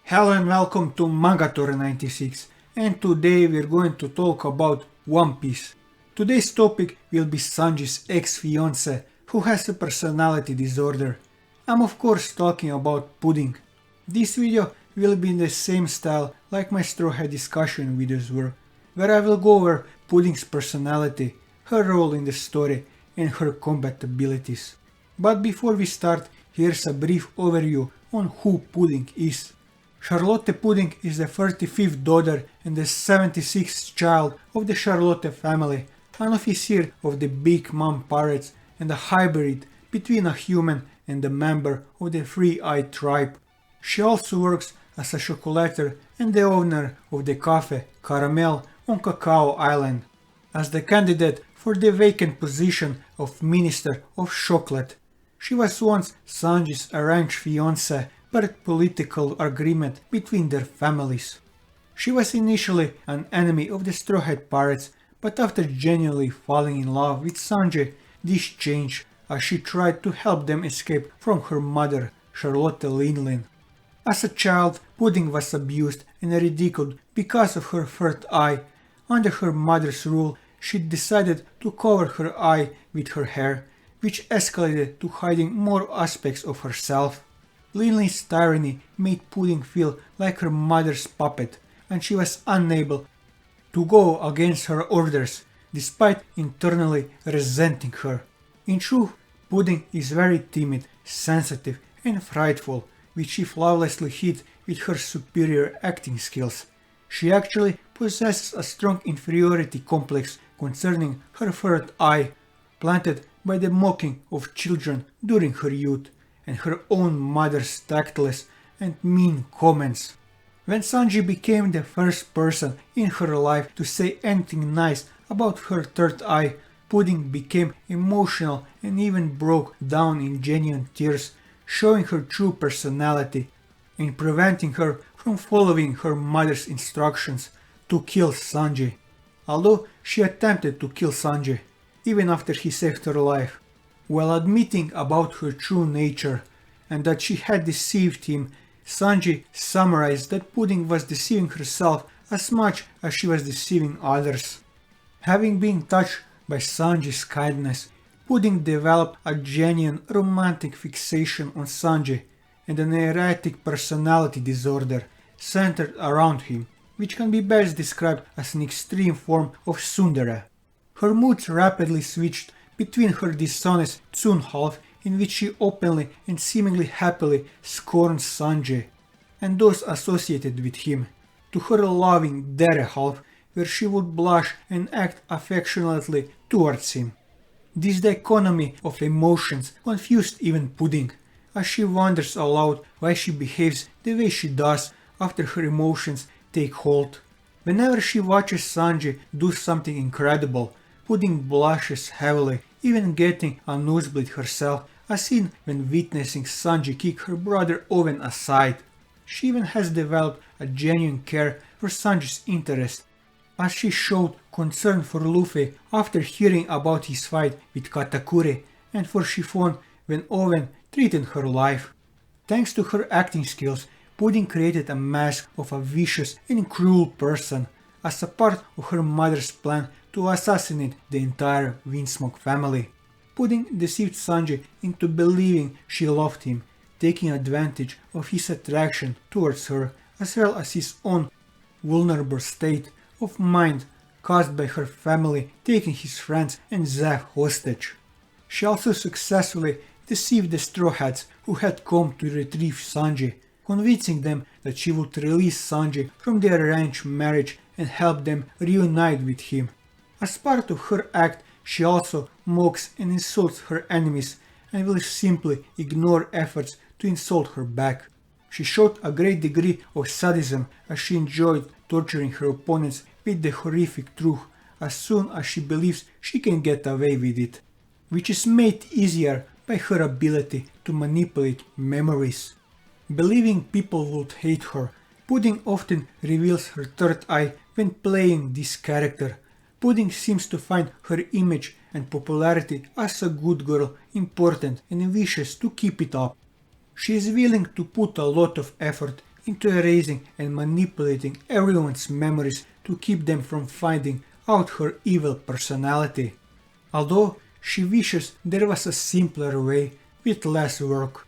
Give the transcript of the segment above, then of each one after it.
Hello and welcome to Mangator96, and today we're going to talk about One Piece. Today's topic will be Sanji's ex-fiancee, who has a personality disorder. I'm of course talking about Pudding. This video will be in the same style like my Straw Hat discussion videos were, where I will go over Pudding's personality, her role in the story, and her combat abilities. But before we start, here's a brief overview on who Pudding is. Charlotte Pudding is the 35th daughter and the 76th child of the Charlotte family, an officer of the Big Mom Pirates and a hybrid between a human and a member of the Three-Eyed tribe. She also works as a chocolater and the owner of the cafe Caramel on Cacao Island. As the candidate for the vacant position of Minister of Chocolate, she was once Sanji's arranged fiancée per political agreement between their families. She was initially an enemy of the Straw Hat Pirates, but after genuinely falling in love with Sanji, this changed as she tried to help them escape from her mother, Charlotte Linlin. As a child, Pudding was abused and ridiculed because of her third eye. Under her mother's rule, she decided to cover her eye with her hair, which escalated to hiding more aspects of herself. Linlin's tyranny made Pudding feel like her mother's puppet, and she was unable to go against her orders, despite internally resenting her. In truth, Pudding is very timid, sensitive, and frightful, which she flawlessly hid with her superior acting skills. She actually possesses a strong inferiority complex concerning her third eye, planted by the mocking of children during her youth, and her own mother's tactless and mean comments. When Sanji became the first person in her life to say anything nice about her third eye, Pudding became emotional and even broke down in genuine tears, showing her true personality and preventing her from following her mother's instructions to kill Sanji. Although she attempted to kill Sanji, even after he saved her life. While admitting about her true nature and that she had deceived him, Sanji summarized that Pudding was deceiving herself as much as she was deceiving others. Having been touched by Sanji's kindness, Pudding developed a genuine romantic fixation on Sanji and an erratic personality disorder centered around him, which can be best described as an extreme form of tsundere. Her moods rapidly switched between her dishonest Tsun half, in which she openly and seemingly happily scorns Sanji and those associated with him, to her loving Dere half, where she would blush and act affectionately towards him. This dichotomy of emotions confused even Pudding, as she wonders aloud why she behaves the way she does after her emotions take hold. Whenever she watches Sanji do something incredible, Pudding blushes heavily, even getting a nosebleed herself, as seen when witnessing Sanji kick her brother Owen aside. She even has developed a genuine care for Sanji's interest, as she showed concern for Luffy after hearing about his fight with Katakuri, and for Chiffon when Owen threatened her life. Thanks to her acting skills, Pudding created a mask of a vicious and cruel person, as a part of her mother's plan to assassinate the entire Windsmoke family. Pudding deceived Sanji into believing she loved him, taking advantage of his attraction towards her, as well as his own vulnerable state of mind caused by her family taking his friends and Zeff hostage. She also successfully deceived the Straw Hats who had come to retrieve Sanji, convincing them that she would release Sanji from their arranged marriage and help them reunite with him. As part of her act, she also mocks and insults her enemies and will simply ignore efforts to insult her back. She showed a great degree of sadism as she enjoyed torturing her opponents with the horrific truth as soon as she believes she can get away with it, which is made easier by her ability to manipulate memories. Believing people would hate her, Pudding often reveals her third eye when playing this character. Pudding seems to find her image and popularity as a good girl important and wishes to keep it up. She is willing to put a lot of effort into erasing and manipulating everyone's memories to keep them from finding out her evil personality. Although she wishes there was a simpler way with less work.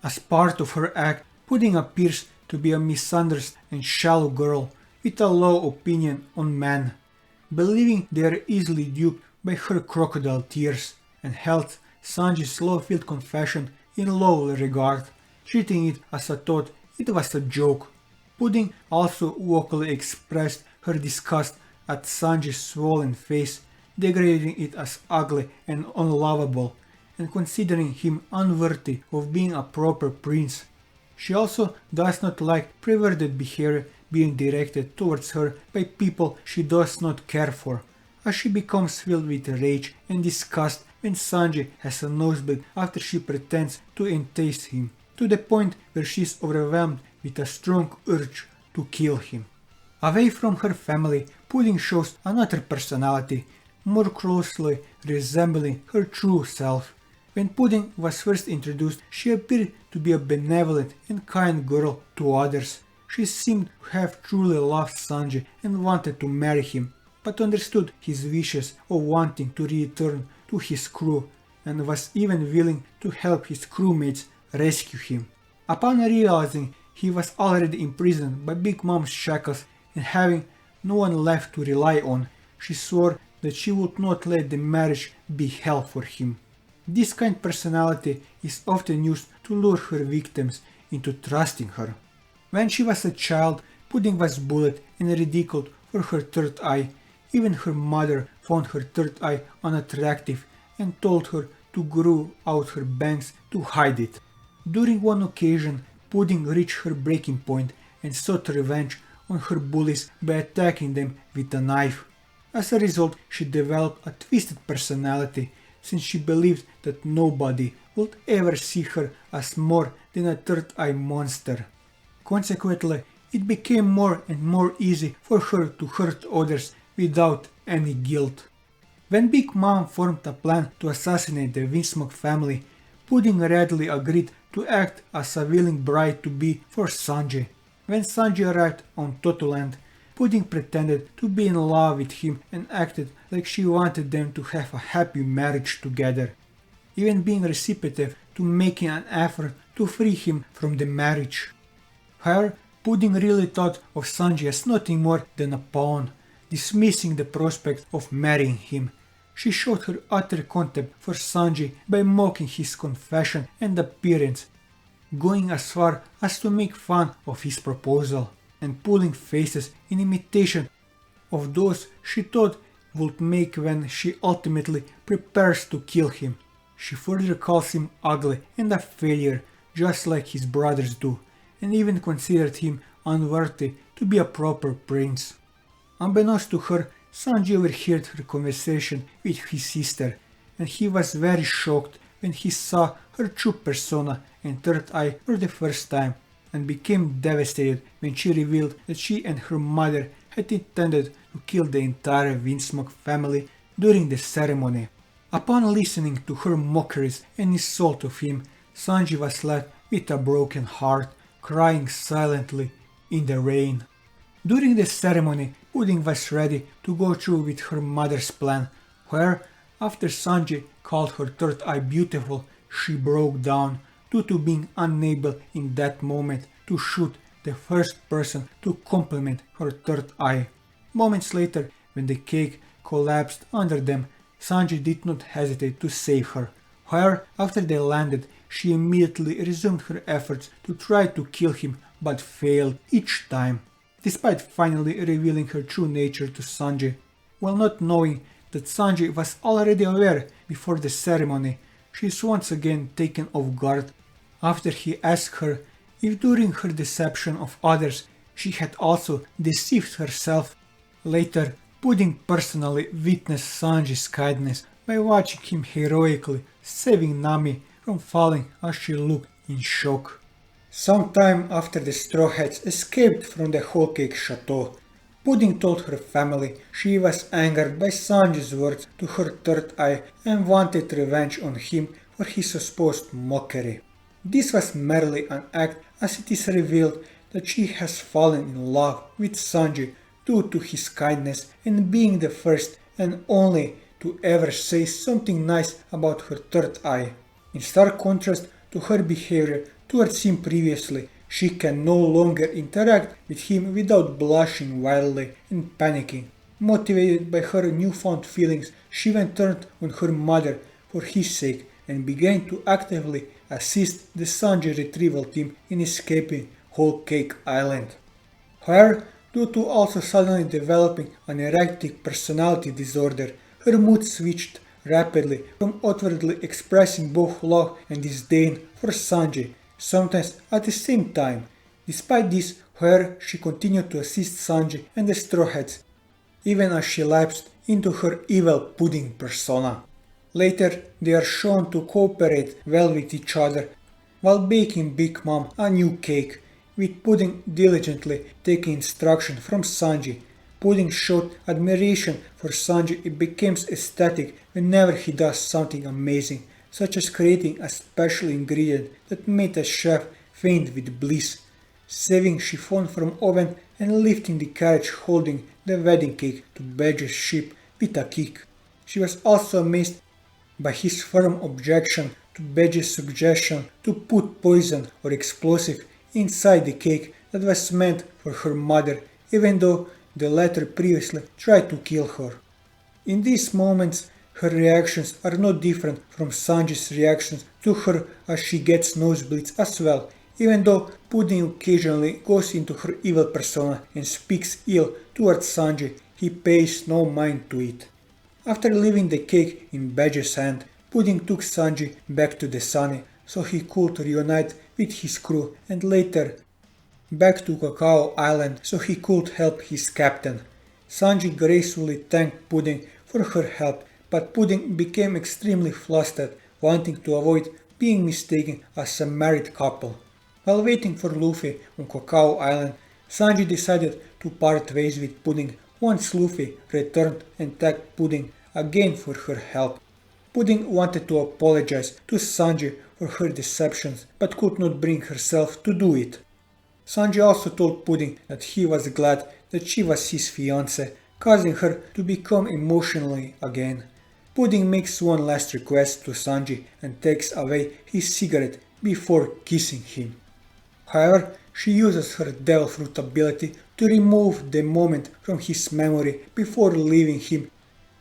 As part of her act, Pudding appears to be a misunderstood and shallow girl with a low opinion on men, believing they are easily duped by her crocodile tears, and held Sanji's low-filled confession in low regard, treating it as a thought it was a joke. Pudding also vocally expressed her disgust at Sanji's swollen face, degrading it as ugly and unlovable, and considering him unworthy of being a proper prince. She also does not like perverted behavior being directed towards her by people she does not care for, as she becomes filled with rage and disgust when Sanji has a nosebleed after she pretends to entice him, to the point where she is overwhelmed with a strong urge to kill him. Away from her family, Pudding shows another personality, more closely resembling her true self. When Pudding was first introduced, she appeared to be a benevolent and kind girl to others. She seemed to have truly loved Sanji and wanted to marry him, but understood his wishes of wanting to return to his crew, and was even willing to help his crewmates rescue him. Upon realizing he was already imprisoned by Big Mom's shackles and having no one left to rely on, she swore that she would not let the marriage be hell for him. This kind personality is often used to lure her victims into trusting her. When she was a child, Pudding was bullied and ridiculed for her third eye. Even her mother found her third eye unattractive and told her to grow out her bangs to hide it. During one occasion, Pudding reached her breaking point and sought revenge on her bullies by attacking them with a knife. As a result, she developed a twisted personality, since she believed that nobody would ever see her as more than a third eye monster. Consequently, it became more and more easy for her to hurt others without any guilt. When Big Mom formed a plan to assassinate the Windsmoke family, Pudding readily agreed to act as a willing bride-to-be for Sanji. When Sanji arrived on Totoland, Pudding pretended to be in love with him and acted like she wanted them to have a happy marriage together, even being receptive to making an effort to free him from the marriage. However, Pudding really thought of Sanji as nothing more than a pawn, dismissing the prospect of marrying him. She showed her utter contempt for Sanji by mocking his confession and appearance, going as far as to make fun of his proposal, and pulling faces in imitation of those she thought would make when she ultimately prepares to kill him. She further calls him ugly and a failure, just like his brothers do, and even considered him unworthy to be a proper prince. Unbeknownst to her, Sanji overheard her conversation with his sister, and he was very shocked when he saw her true persona and third eye for the first time, and became devastated when she revealed that she and her mother had intended to kill the entire Windsmoke family during the ceremony. Upon listening to her mockeries and insult of him, Sanji was left with a broken heart, crying silently in the rain. During the ceremony, Pudding was ready to go through with her mother's plan, where, after Sanji called her third eye beautiful, she broke down due to being unable in that moment to shoot the first person to compliment her third eye. Moments later, when the cake collapsed under them, Sanji did not hesitate to save her. However, after they landed, she immediately resumed her efforts to try to kill him, but failed each time, despite finally revealing her true nature to Sanji. While not knowing that Sanji was already aware before the ceremony, she is once again taken off guard after he asked her if during her deception of others she had also deceived herself. Later, Pudding personally witnessed Sanji's kindness by watching him heroically saving Nami from falling as she looked in shock. Sometime after the Straw Hats escaped from the Whole Cake Chateau, Pudding told her family she was angered by Sanji's words to her third eye and wanted revenge on him for his supposed mockery. This was merely an act, as it is revealed that she has fallen in love with Sanji due to his kindness and being the first and only to ever say something nice about her third eye. In stark contrast to her behavior towards him previously, she can no longer interact with him without blushing wildly and panicking. Motivated by her newfound feelings, she then turned on her mother for his sake and began to actively assist the Sanji retrieval team in escaping Whole Cake Island. However, due to also suddenly developing an erratic personality disorder, her mood switched rapidly from outwardly expressing both love and disdain for Sanji, sometimes at the same time. Despite this, however, she continued to assist Sanji and the Straw Hats, even as she lapsed into her evil pudding persona. Later, they are shown to cooperate well with each other while baking Big Mom a new cake, with Pudding diligently taking instruction from Sanji. Pudding showed admiration for Sanji. It becomes ecstatic whenever he does something amazing, such as creating a special ingredient that made a chef faint with bliss, saving chiffon from oven and lifting the carriage holding the wedding cake to Badger's ship with a kick. She was also amazed by his firm objection to Badger's suggestion to put poison or explosive inside the cake that was meant for her mother, even though the latter previously tried to kill her. In these moments, her reactions are no different from Sanji's reactions to her as she gets nosebleeds as well, even though Pudding occasionally goes into her evil persona and speaks ill towards Sanji, he pays no mind to it. After leaving the cake in Badger's hand, Pudding took Sanji back to the Sunny so he could reunite with his crew and later back to Cacao Island so he could help his captain. Sanji gracefully thanked Pudding for her help, but Pudding became extremely flustered, wanting to avoid being mistaken as a married couple. While waiting for Luffy on Cacao Island, Sanji decided to part ways with Pudding once Luffy returned and thanked Pudding again for her help. Pudding wanted to apologize to Sanji for her deceptions but could not bring herself to do it. Sanji also told Pudding that he was glad that she was his fiancée, causing her to become emotionally again. Pudding makes one last request to Sanji and takes away his cigarette before kissing him. However, she uses her Devil Fruit ability to remove the moment from his memory before leaving him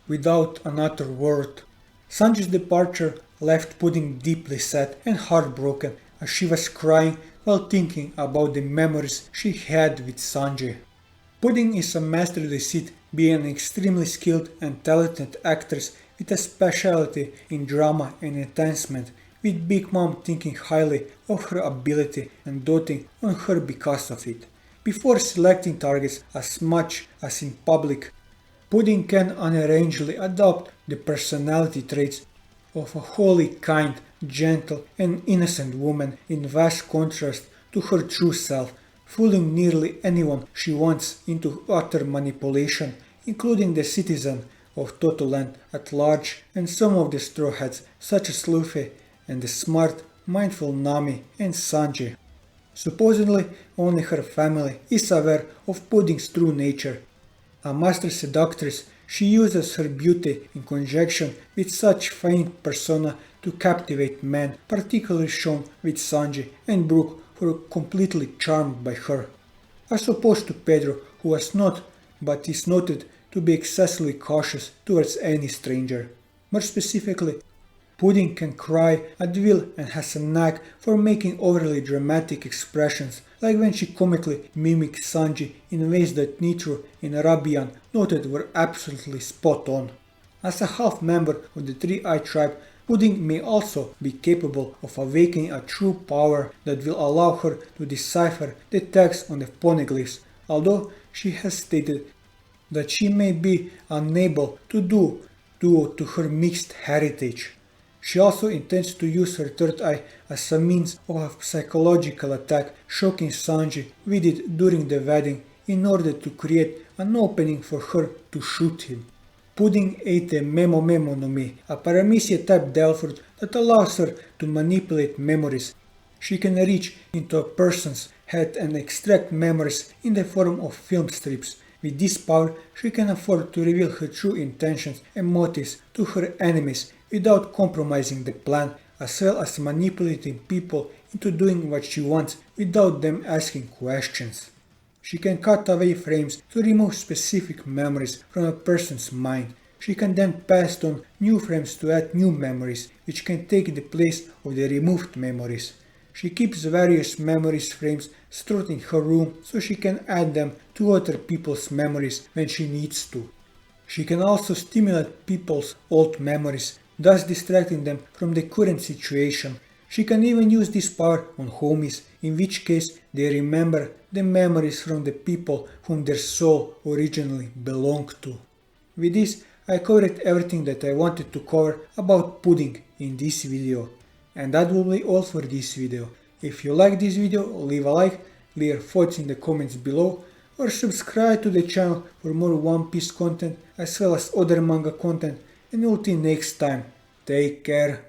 without another word. Sanji's departure left Pudding deeply sad and heartbroken as she was crying while thinking about the memories she had with Sanji. Pudding is a master of deceit, being an extremely skilled and talented actress with a specialty in drama and enhancement, with Big Mom thinking highly of her ability and doting on her because of it. Before selecting targets as much as in public, Pudding can unarrangedly adopt the personality traits of a wholly kind, gentle and innocent woman in vast contrast to her true self, fooling nearly anyone she wants into utter manipulation, including the citizen of Totoland at large and some of the Straw Hats such as Luffy and the smart, mindful Nami and Sanji. Supposedly, only her family is aware of Pudding's true nature. A master seductress, she uses her beauty in conjunction with such feigned persona to captivate men, particularly shown with Sanji and Brook, who are completely charmed by her. As opposed to Pedro, who was not, but is noted to be excessively cautious towards any stranger. More specifically, Pudding can cry at will and has a knack for making overly dramatic expressions, like when she comically mimics Sanji in ways that Nitro and Arabian noted were absolutely spot on. As a half member of the Three-Eye Tribe, Pudding may also be capable of awakening a true power that will allow her to decipher the text on the poneglyphs, although she has stated that she may be unable to do due to her mixed heritage. She also intends to use her third eye as a means of a psychological attack, shocking Sanji with it during the wedding in order to create an opening for her to shoot him. Pudding ate a Memo Memo no Mi, a Paramecia type Devil Fruit that allows her to manipulate memories. She can reach into a person's head and extract memories in the form of film strips. With this power, she can afford to reveal her true intentions and motives to her enemies without compromising the plan, as well as manipulating people into doing what she wants without them asking questions. She can cut away frames to remove specific memories from a person's mind. She can then pass on new frames to add new memories, which can take the place of the removed memories. She keeps various memories frames stored in her room so she can add them to other people's memories when she needs to. She can also stimulate people's old memories, thus distracting them from the current situation. She can even use this power on homies, in which case they remember the memories from the people whom their soul originally belonged to. With this, I covered everything that I wanted to cover about pudding in this video. And that will be all for this video. If you like this video, leave a like, leave your thoughts in the comments below, or subscribe to the channel for more One Piece content as well as other manga content, and we'll see you next time. Take care.